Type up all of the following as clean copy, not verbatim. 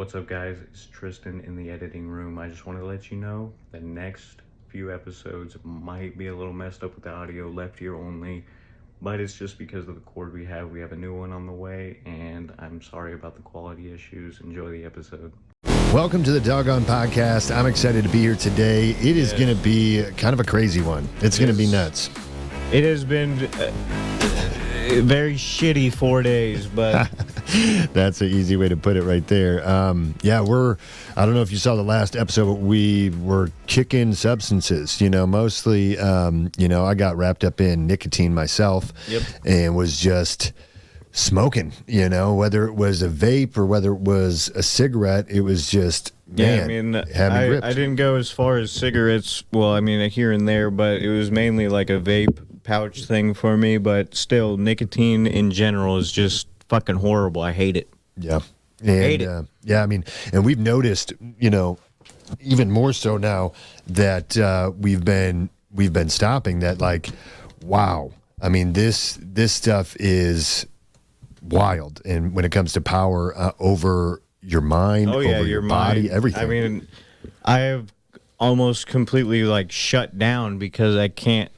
What's up, guys? It's Tristan in the editing room. I just want to let you know the next few episodes might be a little messed up with the audio, left ear only, but it's just because of the cord we have. We have a new one on the way, and I'm sorry about the quality issues. Enjoy the episode. Welcome to the Dogon podcast. I'm excited to be here today. It is going to be kind of a crazy one. It's going to be nuts. It has been very shitty 4 days, but that's an easy way to put it right there. I don't know if you saw the last episode, but we were kicking substances, mostly, I got wrapped up in nicotine myself. Yep. And was just smoking, whether it was a vape or whether it was a cigarette, it was just, I didn't go as far as cigarettes. Well, here and there, but it was mainly like a vape pouch thing for me. But still, nicotine in general is just fucking horrible. I hate it. Yeah. And, hate it. And we've noticed, even more so now that we've been stopping that, like, wow. This stuff is wild, and when it comes to power over your mind, over your body, mind. everything. I have almost completely shut down because I can't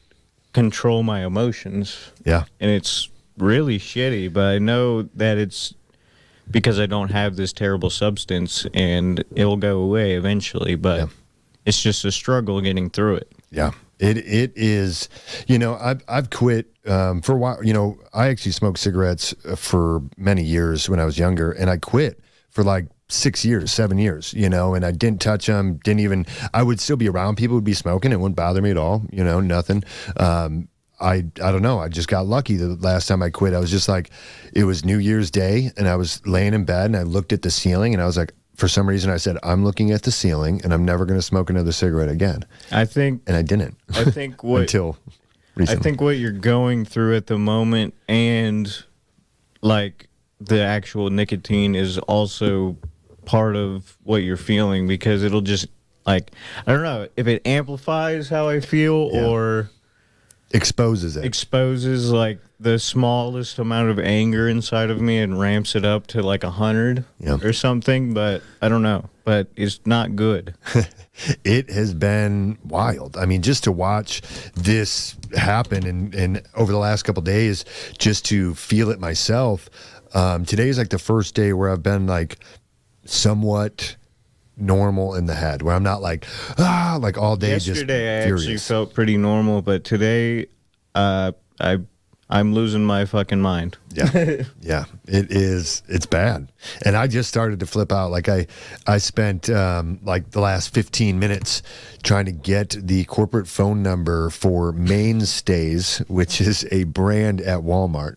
control my emotions. Yeah. And it's really shitty, but I know that it's because I don't have this terrible substance, and it'll go away eventually, but it's just a struggle getting through it. Yeah. It is, I've quit for a while. I actually smoked cigarettes for many years when I was younger, and I quit for 6 years, 7 years, and I didn't touch them, I would still be around people who'd be smoking. It wouldn't bother me at all, nothing. I don't know. I just got lucky. The last time I quit, I was just it was New Year's Day, and I was laying in bed, and I looked at the ceiling, and I was like, for some reason, I said, I'm looking at the ceiling, and I'm never going to smoke another cigarette again. And I didn't. I think what until recently. I think what you're going through at the moment, and the actual nicotine, is also part of what you're feeling, because it'll just I don't know if it amplifies how I feel or exposes the smallest amount of anger inside of me and ramps it up to 100 or something, but I don't know, but it's not good. It has been wild. Just to watch this happen and over the last couple of days, just to feel it myself. Today is the first day where I've been somewhat normal in the head, where I'm not all day. Yesterday just I actually felt pretty normal, but today I'm losing my fucking mind. Yeah, it's bad. And I just started to flip out. I spent the last 15 minutes trying to get the corporate phone number for Mainstays, which is a brand at Walmart,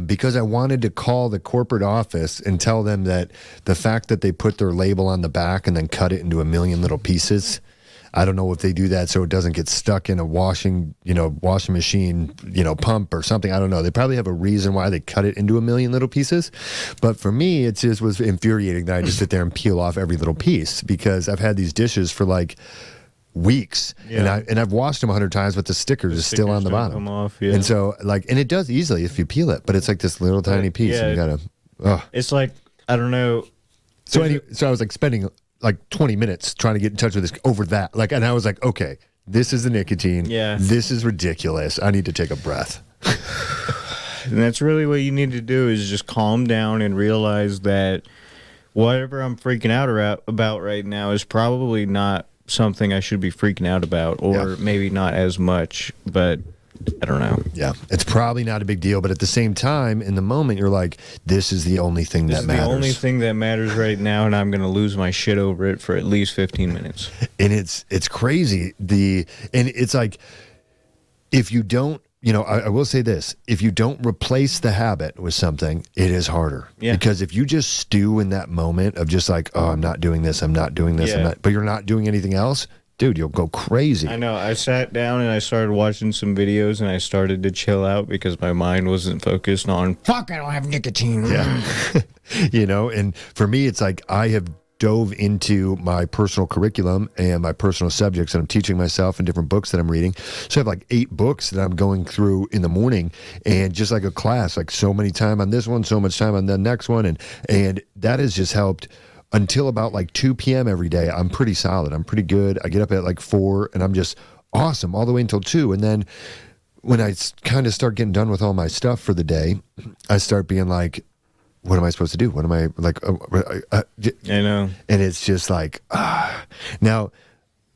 because I wanted to call the corporate office and tell them that the fact that they put their label on the back and then cut it into a million little pieces, I don't know if they do that so it doesn't get stuck in a washing machine, pump or something. I don't know. They probably have a reason why they cut it into a million little pieces. But for me, it just was infuriating that I just sit there and peel off every little piece, because I've had these dishes for weeks, and I've washed them 100 times, but the stickers is still on the bottom. Come off, And so and it does easily if you peel it, but it's this little tiny piece, and you gotta. It's I don't know. So I was spending 20 minutes trying to get in touch with this over that. And I was okay, this is the nicotine. Yeah. This is ridiculous. I need to take a breath. And that's really what you need to do, is just calm down and realize that whatever I'm freaking out about right now is probably not something I should be freaking out about, or maybe not as much, but I don't know. Yeah, it's probably not a big deal, but at the same time, in the moment, you're this is the only thing that matters. This is the only thing that matters right now, and I'm going to lose my shit over it for at least 15 minutes. And it's crazy. And it's if you don't, I will say this, if you don't replace the habit with something, it is harder. Yeah. Because if you just stew in that moment of just oh, I'm not doing this, but you're not doing anything else, dude, you'll go crazy. I know. I sat down and I started watching some videos, and I started to chill out because my mind wasn't focused on, fuck, I don't have nicotine. Yeah. And for me, it's I have dove into my personal curriculum and my personal subjects that I'm teaching myself and different books that I'm reading. So I have 8 books that I'm going through in the morning, and just like a class, so many time on this one, so much time on the next one. And that has just helped until about like 2 p.m. every day, I'm pretty solid. I'm pretty good. I get up at like 4 and I'm just awesome all the way until 2. And then when I kind of start getting done with all my stuff for the day, I start being like, what am I supposed to do? What am I like? I know. And it's just like, now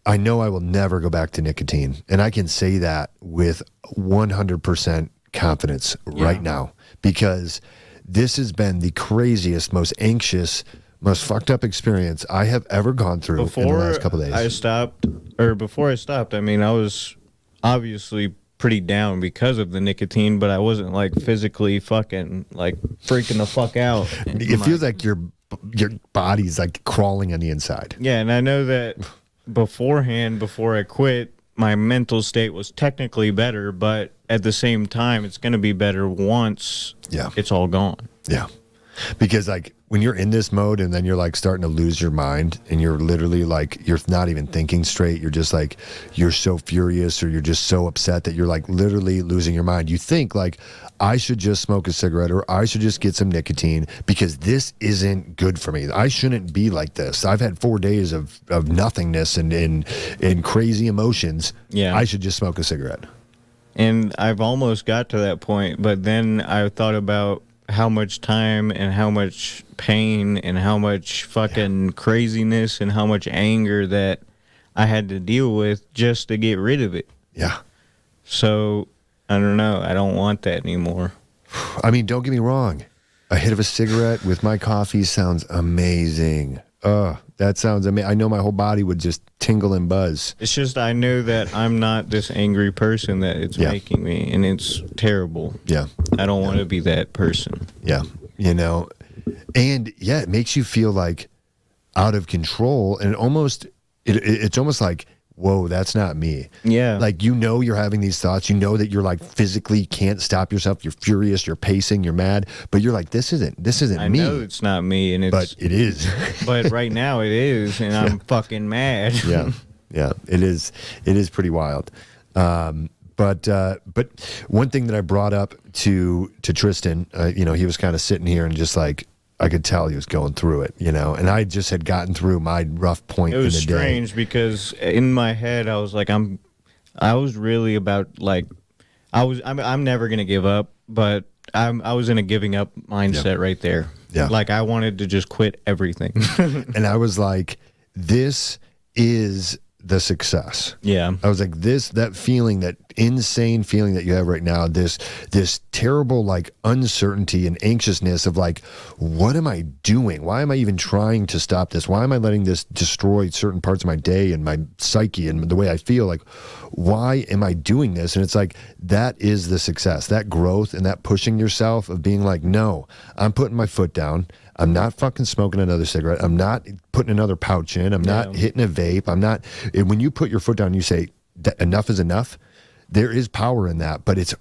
I know I will never go back to nicotine. And I can say that with 100% confidence right now, because this has been the craziest, most anxious, most fucked up experience I have ever gone through in the last couple of days. Before I stopped, I mean, I was obviously pretty down because of the nicotine, but I wasn't like physically fucking like freaking the fuck out. It feels like your body's like crawling on the inside. Yeah, and I know that beforehand, before I quit, my mental state was technically better, but at the same time, it's going to be better once it's all gone. Yeah. Because like when you're in this mode and then you're like starting to lose your mind and you're literally like, you're not even thinking straight. You're just like, you're so furious or you're just so upset that you're like literally losing your mind. You think like, I should just smoke a cigarette or I should just get some nicotine because this isn't good for me. I shouldn't be like this. I've had 4 days of nothingness and crazy emotions. Yeah. I should just smoke a cigarette. And I've almost got to that point, but then I thought about how much time and how much pain and how much fucking craziness and how much anger that I had to deal with just to get rid of it. Yeah. So, I don't know. I don't want that anymore. I mean, don't get me wrong. A hit of a cigarette with my coffee sounds amazing. That sounds amazing. I know my whole body would just tingle and buzz. It's just I know that I'm not this angry person that it's making me, and it's terrible. Yeah. I don't want to be that person. Yeah. You know, and yeah, it makes you feel like out of control, and it's almost like, whoa, that's not me. Yeah. Like, you know, you're having these thoughts, you know that you're like physically can't stop yourself. You're furious, you're pacing, you're mad, but you're like, this isn't me. I know it's not me, and but it is. But right now it is, and I'm fucking mad. Yeah. Yeah. It is pretty wild. But one thing that I brought up to Tristan, you know, he was kind of sitting here and just like, I could tell he was going through it, you know, and I just had gotten through my rough point in the day. It was strange because in my head I was like, I was really about like, I'm never gonna give up, but I was in a giving up mindset right there. Yeah, like I wanted to just quit everything. And I was like, this is the success. Yeah. I was like, that feeling, that insane feeling that you have right now, this terrible like uncertainty and anxiousness of like, what am I doing? Why am I even trying to stop this? Why am I letting this destroy certain parts of my day and my psyche and the way I feel? Like, why am I doing this? And it's like, that is the success, that growth and that pushing yourself of being like, no, I'm putting my foot down. I'm not fucking smoking another cigarette. I'm not putting another pouch in. I'm not hitting a vape. I'm not. When you put your foot down and you say, enough is enough, there is power in that. But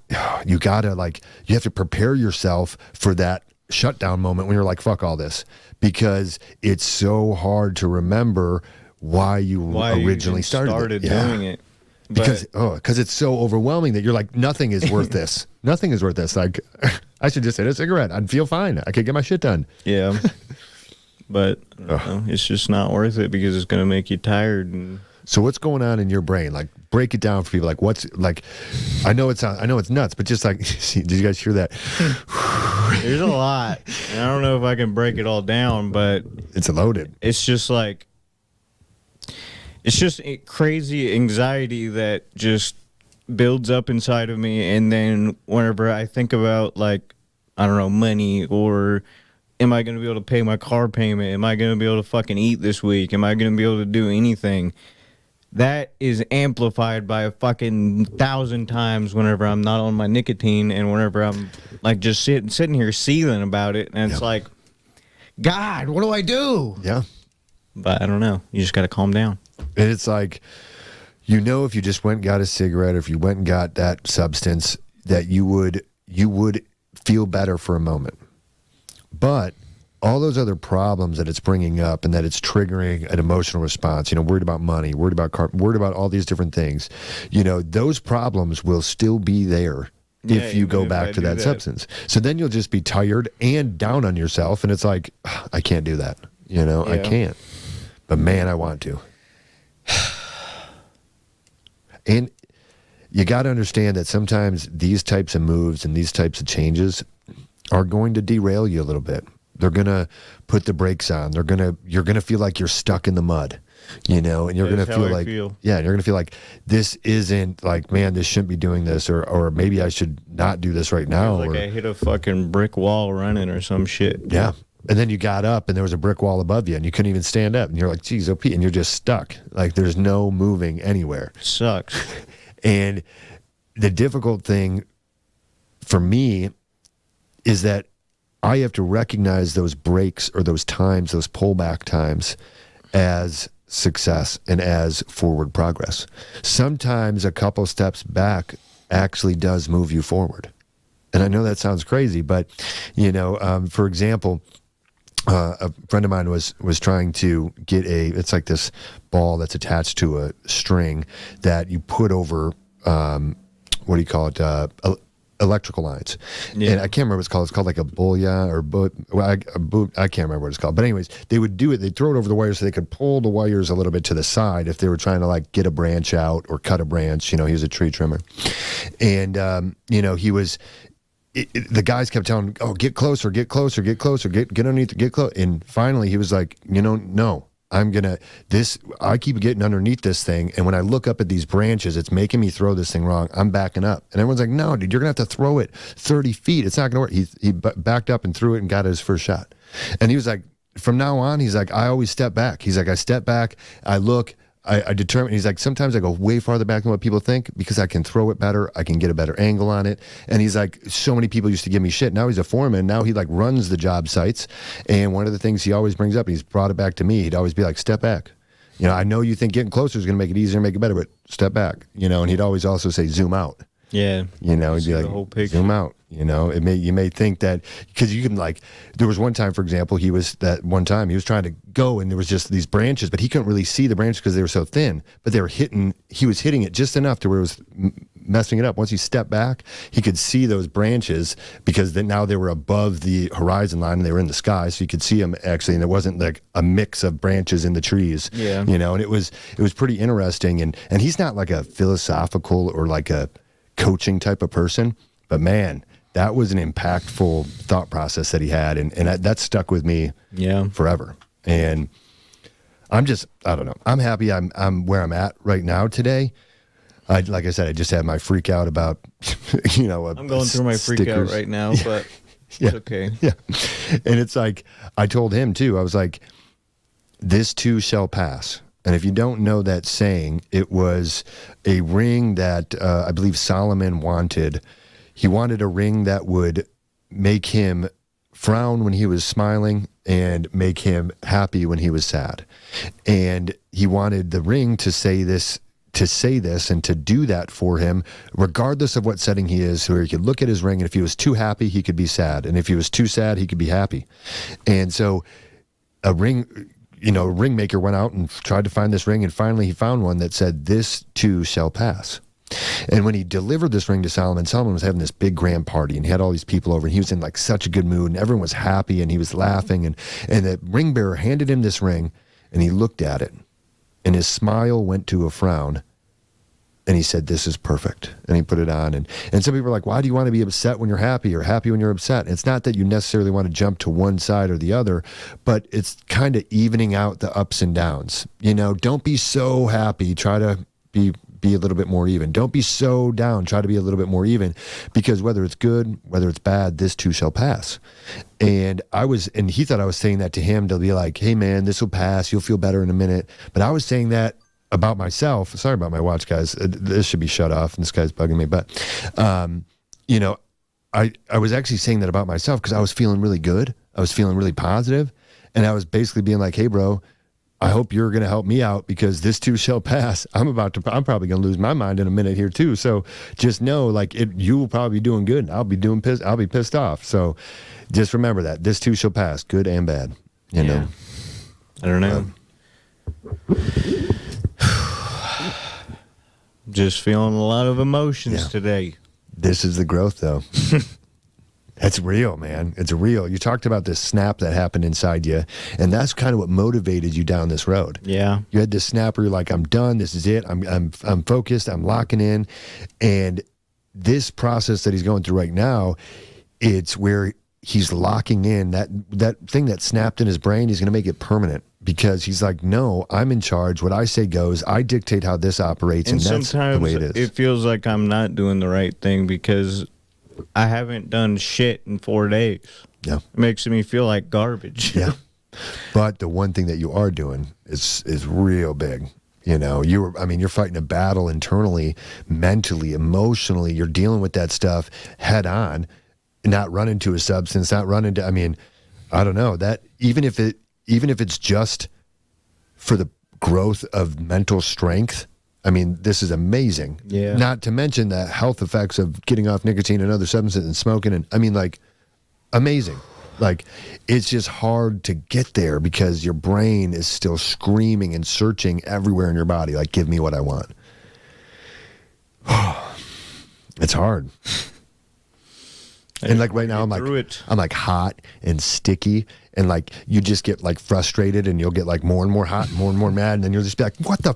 you gotta like, you have to prepare yourself for that shutdown moment when you're like, fuck all this. Because it's so hard to remember why you originally started doing it. Because it's so overwhelming that you're like, nothing is worth this. Nothing is worth this. Like, I should just hit a cigarette. I'd feel fine. I could get my shit done. Yeah. But I don't know, it's just not worth it because it's going to make you tired. And so what's going on in your brain? Like, break it down for people. Like, what's like, I know it's nuts, but just like, did you guys hear that? There's a lot. And I don't know if I can break it all down, but it's loaded. It's just like, it's just a crazy anxiety that just builds up inside of me. And then whenever I think about, like, I don't know, money, or am I going to be able to pay my car payment? Am I going to be able to fucking eat this week? Am I going to be able to do anything? That is amplified by a fucking 1,000 times whenever I'm not on my nicotine and whenever I'm like just sitting here seething about it. And it's like, God, what do I do? Yeah. But I don't know. You just got to calm down. And it's like, you know, if you just went and got a cigarette, or if you went and got that substance, that you would feel better for a moment. But all those other problems that it's bringing up and that it's triggering an emotional response, you know, worried about money, worried about worried about all these different things, you know, those problems will still be there if you go back to that substance. So then you'll just be tired and down on yourself. And it's like, I can't do that. You know, I Yeah. can't. But man, I want to. And you got to understand that sometimes these types of moves and these types of changes are going to derail you a little bit. They're going to put the brakes on. You're going to feel like you're stuck in the mud, you know, and you're going to feel like, yeah, and you're going to feel like this isn't like, man, this shouldn't be doing this, or maybe I should not do this right now. Like I hit a fucking brick wall running or some shit. Yeah. And then you got up and there was a brick wall above you and you couldn't even stand up. And you're like, geez, OP. And you're just stuck. Like there's no moving anywhere. Sucks. And the difficult thing for me is that I have to recognize those breaks or those times, those pullback times as success and as forward progress. Sometimes a couple steps back actually does move you forward. And I know that sounds crazy, but, you know, for example, a friend of mine was trying to get it's like this ball that's attached to a string that you put over, what do you call it? Electrical lines. Yeah. And I can't remember what it's called. It's called like a booyah or I can't remember what it's called. But anyways, they would do it. They'd throw it over the wires so they could pull the wires a little bit to the side if they were trying to like get a branch out or cut a branch. You know, he was a tree trimmer. And, you know, he was... the guys kept telling him, oh, get closer, get closer, get closer, get underneath, get close. And finally he was like, you know, no, I keep getting underneath this thing. And when I look up at these branches, it's making me throw this thing wrong. I'm backing up. And everyone's like, no, dude, you're going to have to throw it 30 feet. It's not going to work. He backed up and threw it and got his first shot. And he was like, from now on, he's like, I always step back. He's like, I step back, I look, I determine, he's like, sometimes I go way farther back than what people think because I can throw it better. I can get a better angle on it. And he's like, so many people used to give me shit. Now he's a foreman. Now he like runs the job sites. And one of the things he always brings up, and he's brought it back to me, he'd always be like, step back. You know, I know you think getting closer is going to make it easier and make it better, but step back, you know, and he'd always also say, zoom out. Yeah. You know, he'd be like, zoom out. You know, you may think that because you can like, there was one time, for example, he was trying to go and there was just these branches, but he couldn't really see the branches because they were so thin, but he was hitting it just enough to where it was messing it up. Once he stepped back, he could see those branches because now they were above the horizon line and they were in the sky. So you could see them actually. And it wasn't like a mix of branches in the trees, yeah. You know, and it was pretty interesting. And he's not like a philosophical or like a coaching type of person, but man, that was an impactful thought process that he had, and that stuck with me forever. And I don't know. I'm happy I'm where I'm at right now today. Like I said, I just had my freak out about, you know. I'm going through my freak out right now, but it's okay. Yeah. And it's like, I told him too, I was like, this too shall pass. And if you don't know that saying, it was a ring that I believe Solomon wanted. He wanted a ring that would make him frown when he was smiling and make him happy when he was sad. And he wanted the ring to say this and to do that for him, regardless of what setting he is, where he could look at his ring, and if he was too happy, he could be sad. And if he was too sad, he could be happy. And so a ring maker went out and tried to find this ring, and finally he found one that said, this too shall pass. And when he delivered this ring to Solomon was having this big grand party and he had all these people over and he was in like such a good mood and everyone was happy and he was laughing and the ring bearer handed him this ring and he looked at it and his smile went to a frown and he said, this is perfect. And he put it on and some people are like, why do you want to be upset when you're happy or happy when you're upset? And it's not that you necessarily want to jump to one side or the other, but it's kind of evening out the ups and downs. You know, don't be so happy, try to be a little bit more even. Don't be so down. Try to be a little bit more even, because whether it's good, whether it's bad, this too shall pass. And he thought I was saying that to him to be like, hey man, this will pass. You'll feel better in a minute. But I was saying that about myself. Sorry about my watch, guys. This should be shut off and this guy's bugging me. But, you know, I was actually saying that about myself because I was feeling really good. I was feeling really positive. And I was basically being like, hey bro, I hope you're going to help me out because this too shall pass. I'm probably going to lose my mind in a minute here too. So just know, like, you will probably be doing good and I'll be pissed off. So just remember that this too shall pass, good and bad, you know? I don't know. Just feeling a lot of emotions today. This is the growth though. That's real, man. It's real. You talked about this snap that happened inside you, and that's kind of what motivated you down this road. Yeah. You had this snap where you're like, I'm done. This is it. I'm focused. I'm locking in. And this process that he's going through right now, it's where he's locking in that thing that snapped in his brain. He's going to make it permanent because he's like, no, I'm in charge. What I say goes. I dictate how this operates, and that's the way it is. It feels like I'm not doing the right thing because I haven't done shit in 4 days. Yeah. It makes me feel like garbage. Yeah. But the one thing that you are doing is real big. You know, you're fighting a battle internally, mentally, emotionally. You're dealing with that stuff head on, not run into a substance, not run into, I don't know, that even if it's just for the growth of mental strength, this is amazing. Yeah. Not to mention the health effects of getting off nicotine and other substances and smoking. And amazing. Like, it's just hard to get there because your brain is still screaming and searching everywhere in your body. Like, give me what I want. It's hard. And like right now, I'm like hot and sticky, and like you just get like frustrated, and you'll get like more and more hot, and more mad, and then you'll just be like, "What the?"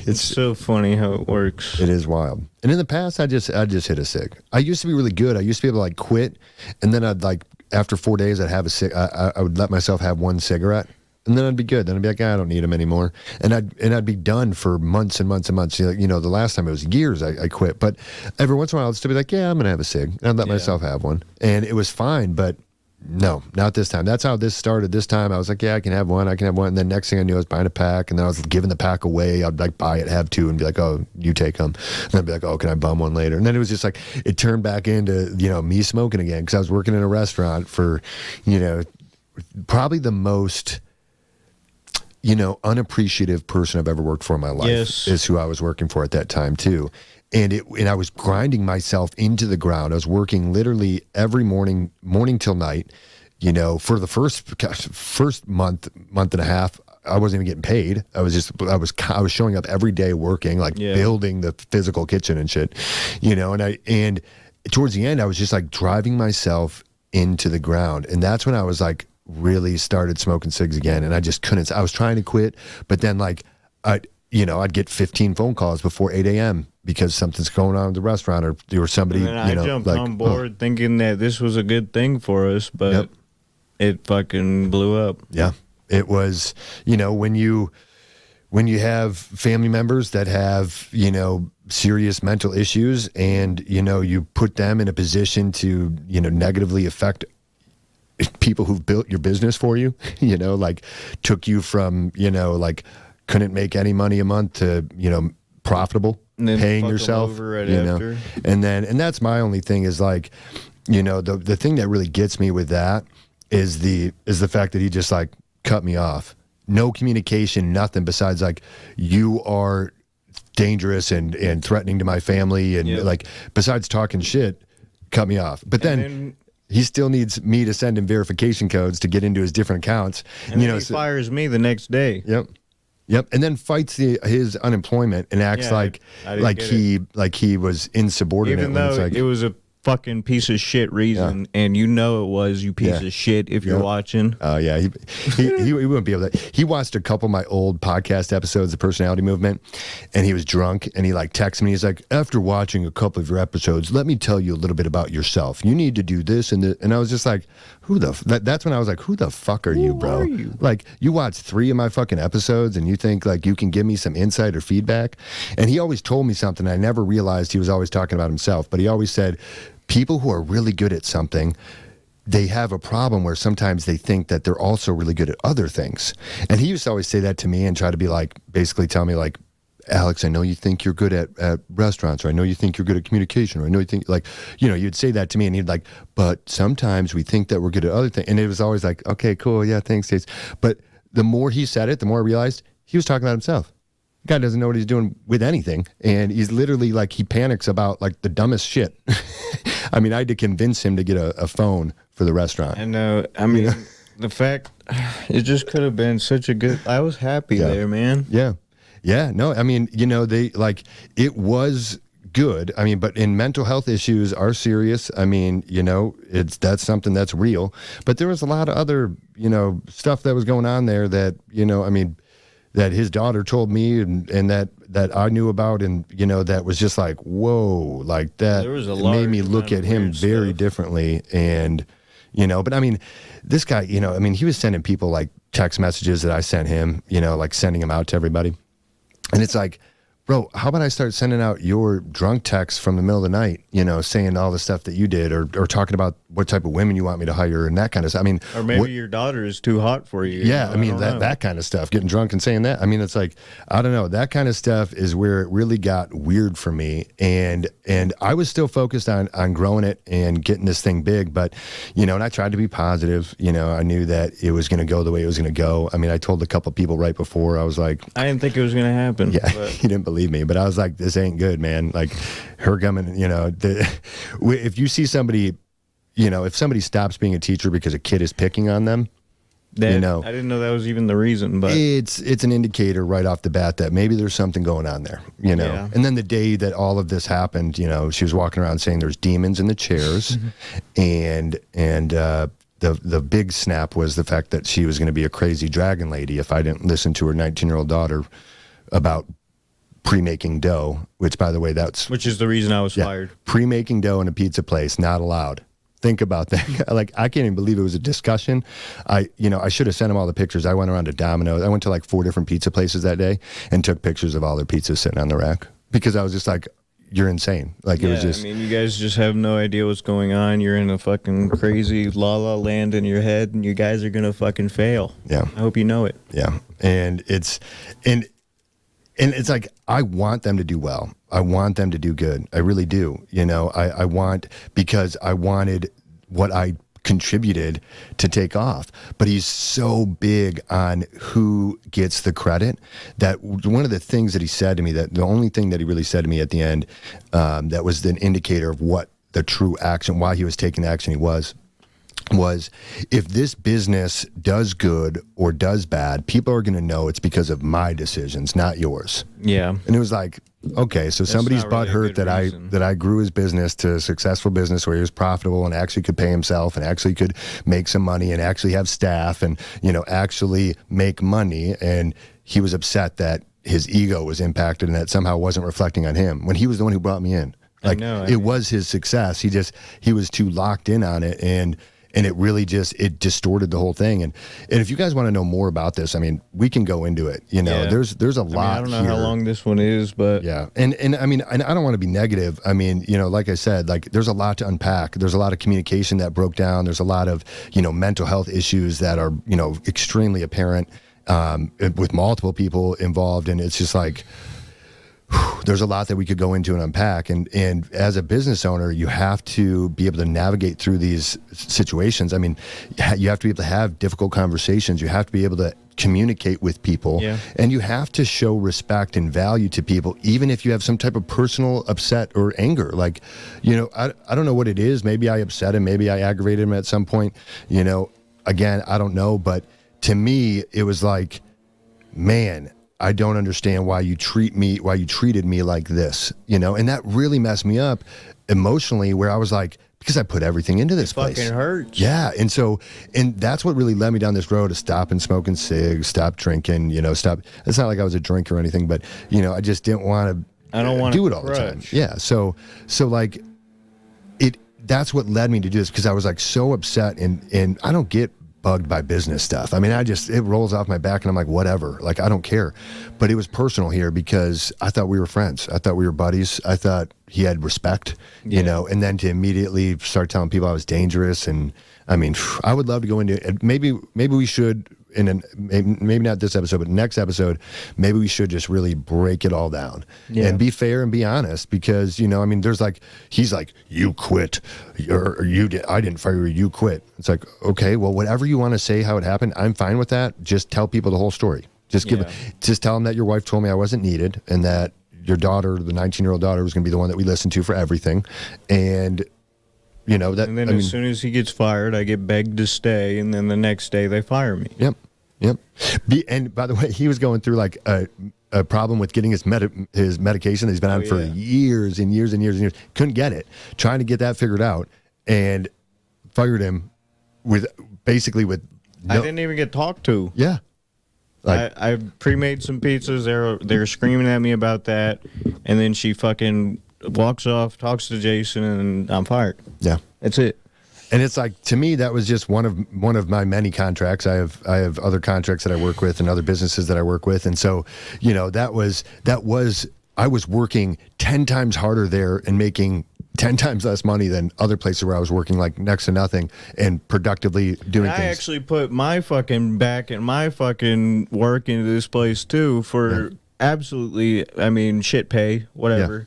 It's so funny how it works. It is wild. And in the past, I just hit a cig. I used to be really good. I used to be able to like quit, and then I'd like after 4 days, I'd have a cig. I would let myself have one cigarette, and then I'd be good. Then I'd be like, I don't need them anymore, and I'd be done for months and months and months. You know, the last time it was years I quit, but every once in a while I'd still be like, yeah, I'm gonna have a cig, and I'd let myself have one, and it was fine. But no, not this time. That's how this started. This time I was like, yeah, I can have one. And then next thing I knew, I was buying a pack, and then I was giving the pack away. I'd like buy it, have two, and be like, oh, you take them. And then I'd be like, oh, can I bum one later? And then it was just like, it turned back into, me smoking again, because I was working in a restaurant for, probably the most, unappreciative person I've ever worked for in my life is who I was working for at that time too. And I was grinding myself into the ground. I was working literally every morning till night. For the first month and a half, I wasn't even getting paid. I was showing up every day working, like building the physical kitchen and shit. And towards the end, I was just like driving myself into the ground. And that's when I was like really started smoking cigs again. And I just couldn't. I was trying to quit, but then like I'd get 15 phone calls before 8 a.m. because something's going on at the restaurant, or there was somebody, and I jumped on board thinking that this was a good thing for us, but it fucking blew up. Yeah. It was, when you have family members that have, serious mental issues, and, you put them in a position to, negatively affect people who've built your business for you, like took you from, like couldn't make any money a month to, profitable, paying yourself, and that's my only thing is like, the thing that really gets me with that is the fact that he just like cut me off. No communication, nothing besides like, you are dangerous and threatening to my family, and like besides talking shit, cut me off. But then he still needs me to send him verification codes to get into his different accounts. And he fires me the next day. Yep, and then fights his unemployment and acts like he was insubordinate. Even though it was a fucking piece of shit reason, and it was, you piece of shit, if you're watching. Oh yeah, he wouldn't be able to. He watched a couple of my old podcast episodes of Personality Movement, and he was drunk, and he like texted me. He's like, after watching a couple of your episodes, let me tell you a little bit about yourself. You need to do this and this. And I was just like, that's when I was like, who the fuck are you, bro? Like, you watched 3 of my fucking episodes, and you think like you can give me some insight or feedback? And he always told me something. I never realized he was always talking about himself, but he always said, people who are really good at something, they have a problem where sometimes they think that they're also really good at other things. And he used to always say that to me and try to be like, basically tell me like, Alex, I know you think you're good at restaurants, or I know you think you're good at communication, or I know you think like, you'd say that to me, and he'd like, but sometimes we think that we're good at other things. And it was always like, okay, cool. Yeah, thanks, Stace. But the more he said it, the more I realized he was talking about himself. Guy doesn't know what he's doing with anything, and he's literally like, he panics about like the dumbest shit. I had to convince him to get a phone for the restaurant. I know. The fact, it just could have been such a good. I was happy there, man. Yeah. No, they like, it was good. I mean, but in mental health issues are serious. I mean, that's something that's real. But there was a lot of other, stuff that was going on there that, I mean, that his daughter told me and that I knew about, and that was just like, whoa, like that. There was a it made me large look amount at of him weird very stuff. differently. And but I mean, this guy, I mean, he was sending people like text messages that I sent him, like sending them out to everybody. And it's like, bro, how about I start sending out your drunk texts from the middle of the night, saying all the stuff that you did, or talking about what type of women you want me to hire and that kind of stuff. I mean, Or maybe your daughter is too hot for you. yeah, I mean, don't know. that kind of stuff, getting drunk and saying that. I mean, it's like, I don't know, that kind of stuff is where it really got weird for me. And I was still focused on growing it and getting this thing big. But, and I tried to be positive. I knew that it was going to go the way it was going to go. I mean, I told a couple people right before, I was like, I didn't think it was going to happen. yeah, But he didn't believe me, but I was like, this ain't good, man. Like her coming, if you see somebody, if somebody stops being a teacher because a kid is picking on them, I didn't know that was even the reason. But it's an indicator right off the bat that maybe there's something going on there, Yeah. And then the day that all of this happened, she was walking around saying there's demons in the chairs, and the big snap was the fact that she was going to be a crazy dragon lady if I didn't listen to her 19-year-old daughter about pre-making dough, which, by the way, which is the reason I was fired. Pre-making dough in a pizza place, not allowed. Think about that. Like, I can't even believe it was a discussion. I should have sent him all the pictures. I went around to Domino's. I went to like 4 different pizza places that day and took pictures of all their pizzas sitting on the rack, because I was just like, you're insane. Like, it was just. I mean, you guys just have no idea what's going on. You're in a fucking crazy la la land in your head, and you guys are gonna fucking fail. Yeah. I hope you know it. Yeah. And it's like, I want them to do well. I want them to do good. I really do. I want, because I wanted what I contributed to take off. But he's so big on who gets the credit that one of the things that he said to me, that the only thing that he really said to me at the end, that was an indicator of what the true action, why he was taking the action he was if this business does good or does bad, people are going to know it's because of my decisions, not yours. Yeah. And it was like, okay, so somebody's not really a butthurt good that reason. I grew his business to a successful business where he was profitable and actually could pay himself and actually could make some money and actually have staff and, actually make money. And he was upset that his ego was impacted and that somehow wasn't reflecting on him when he was the one who brought me in. Like, it was his success. He was too locked in on it, and it really it distorted the whole thing. And if you guys want to know more about this, I mean, we can go into it. There's a lot. I don't know how long this one is, but yeah. And I mean, I don't want to be negative. I mean, like I said, like, there's a lot to unpack. There's a lot of communication that broke down. There's a lot of, mental health issues that are, extremely apparent, with multiple people involved. And it's just like, there's a lot that we could go into and unpack. And as a business owner, you have to be able to navigate through these situations. I mean, you have to be able to have difficult conversations. You have to be able to communicate with people. Yeah. And you have to show respect and value to people, even if you have some type of personal upset or anger. Like, I don't know what it is. Maybe I upset him. Maybe I aggravated him at some point. Again, I don't know. But to me, it was like, man, I don't understand why you treated me like this, and that really messed me up emotionally, where I was like, because I put everything into this place. fucking hurts. Yeah. And that's what really led me down this road of stopping smoking cigs, stop drinking, stop. It's not like I was a drinker or anything, but, I just didn't want to do it all the time. Yeah. So like that's what led me to do this, because I was like so upset, and I don't get bugged by business stuff. I mean, it rolls off my back and I'm like, whatever, like, I don't care. But it was personal here because I thought we were friends. I thought we were buddies. I thought he had respect, and then to immediately start telling people I was dangerous. And I mean, I would love to go into it. Maybe we should, maybe not this episode, but next episode, maybe we should just really break it all down and be fair and be honest, because, I mean, there's like, he's like, you quit, or I didn't fire you, you quit. It's like, okay, well, whatever you want to say, how it happened, I'm fine with that. Just tell people the whole story. Just tell them that your wife told me I wasn't needed, and that your daughter, the 19-year-old daughter, was going to be the one that we listened to for everything. And that, And then as soon as he gets fired, I get begged to stay, and then the next day they fire me. Yep. And by the way, he was going through like a problem with getting his medication that he's been on for years and years and years and years. Couldn't get it. Trying to get that figured out, and fired him with basically with. I didn't even get talked to. Yeah. Like, I pre-made some pizzas. They were screaming at me about that, and then she fucking walks off, talks to Jason, and I'm fired. Yeah, that's it. And it's like, to me, that was just one of my many contracts. I have other contracts that I work with and other businesses that I work with, and so that was I was working 10 times harder there and making 10 times less money than other places where I was working like next to nothing and productively doing things. I actually put my fucking back and my fucking work into this place too for absolutely, I mean, shit pay, whatever. Yeah.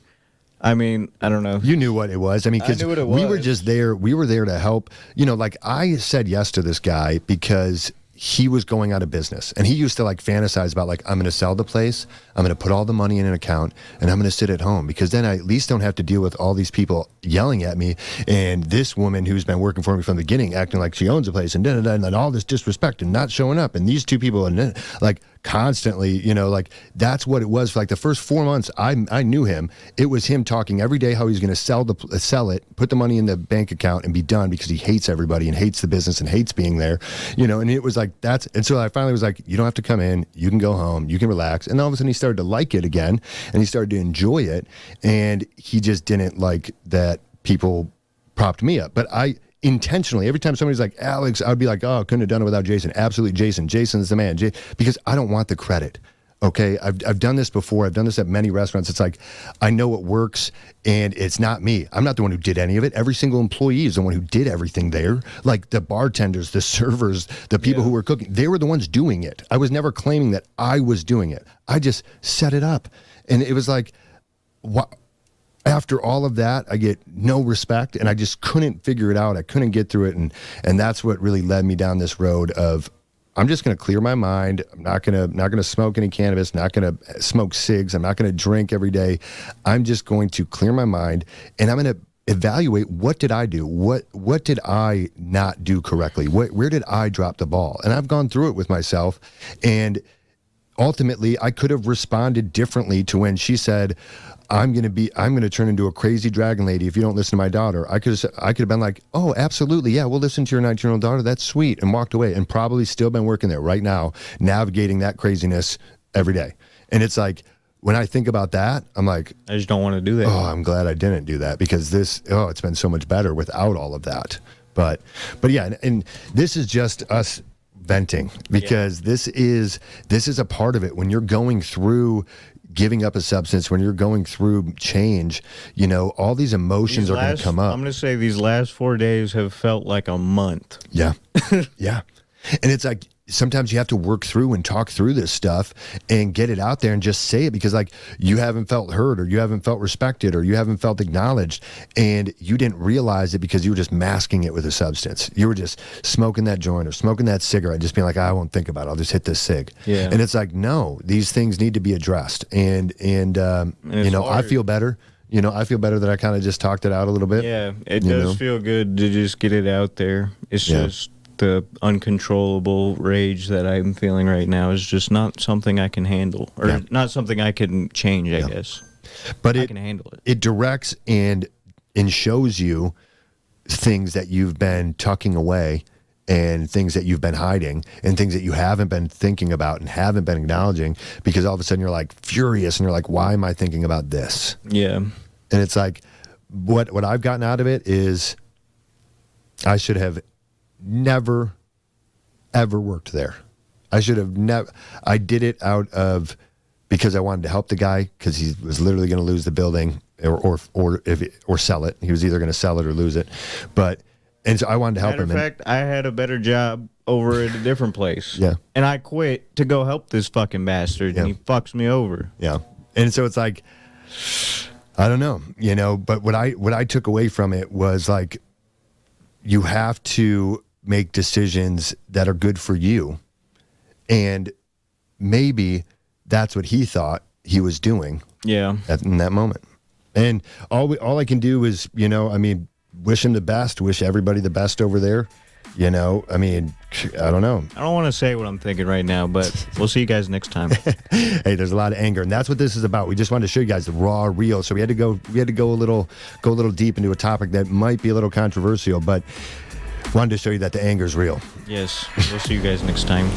I mean, I don't know. You knew what it was. I mean, because we were just there. We were there to help. Like I said yes to this guy because he was going out of business, and he used to like fantasize about like, I'm going to sell the place, I'm going to put all the money in an account, and I'm going to sit at home because then I at least don't have to deal with all these people yelling at me, and this woman who's been working for me from the beginning acting like she owns a place, and and all this disrespect and not showing up, and these two people, and like constantly, like that's what it was for like the first 4 months. I knew him. It was him talking every day how he's going to sell it, put the money in the bank account, and be done because he hates everybody and hates the business and hates being there, and it was like and so I finally was like, you don't have to come in, you can go home, you can relax. And all of a sudden he started to like it again, and he started to enjoy it, and he just didn't like that people propped me up. But I intentionally, every time somebody's like, Alex, I'd be like, oh, I couldn't have done it without Jason. Absolutely, Jason. Jason's the man. Because I don't want the credit. Okay, I've done this before. I've done this at many restaurants. It's like, I know what works, and it's not me. I'm not the one who did any of it. Every single employee is the one who did everything there. Like the bartenders, the servers, the people who were cooking, they were the ones doing it. I was never claiming that I was doing it. I just set it up. And it was like, what? After all of that, I get no respect, and I just couldn't figure it out. I couldn't get through it, and that's what really led me down this road of, I'm just going to clear my mind. I'm not going to smoke any cannabis, not going to smoke cigs. I'm not going to drink every day. I'm just going to clear my mind, and I'm going to evaluate, what did I do? What did I not do correctly? Where did I drop the ball? And I've gone through it with myself, and ultimately I could have responded differently to when she said, I'm going to turn into a crazy dragon lady if you don't listen to my daughter. I could have been like, oh, absolutely. Yeah, we'll listen to your 19-year-old daughter. That's sweet. And walked away, and probably still been working there right now, navigating that craziness every day. And it's like, when I think about that, I'm like, I just don't want to do that. Oh, I'm glad I didn't do that, because it's been so much better without all of that. But yeah, and this is just us venting, because this is a part of it. When you're going through giving up a substance, when you're going through change, all these emotions are going to come up. I'm going to say these last 4 days have felt like a month. Yeah. Yeah. And it's like, sometimes you have to work through and talk through this stuff and get it out there and just say it, because like, you haven't felt heard, or you haven't felt respected, or you haven't felt acknowledged, and you didn't realize it because you were just masking it with a substance. You were just smoking that joint or smoking that cigarette, just being like, I won't think about it, I'll just hit this cig. Yeah. And it's like, no, these things need to be addressed. And I feel better. I feel better that I kind of just talked it out a little bit. Yeah, it does feel good to just get it out there. It's just the uncontrollable rage that I'm feeling right now is just not something I can handle, or not something I can change, I guess. But I can handle it. It directs and shows you things that you've been tucking away, and things that you've been hiding, and things that you haven't been thinking about and haven't been acknowledging, because all of a sudden you're like furious, and you're like, why am I thinking about this? Yeah. And it's like, what I've gotten out of it is, I should have never ever worked there. I should have never. I did it because I wanted to help the guy, because he was literally going to lose the building, or sell it. He was either going to sell it or lose it. And so I wanted to help him. Matter of fact, I had a better job over at a different place. Yeah. And I quit to go help this fucking bastard, and he fucks me over. Yeah. And so it's like, I don't know, but what I took away from it was like, you have to make decisions that are good for you. And maybe that's what he thought he was doing. Yeah. In that moment. And all I can do is, wish him the best, wish everybody the best over there. You know, I mean, I don't know. I don't want to say what I'm thinking right now, but we'll see you guys next time. Hey, there's a lot of anger, and that's what this is about. We just wanted to show you guys the raw, real. So we had to go a little deep into a topic that might be a little controversial, but wanted to show you that the anger is real. Yes, we'll see you guys next time.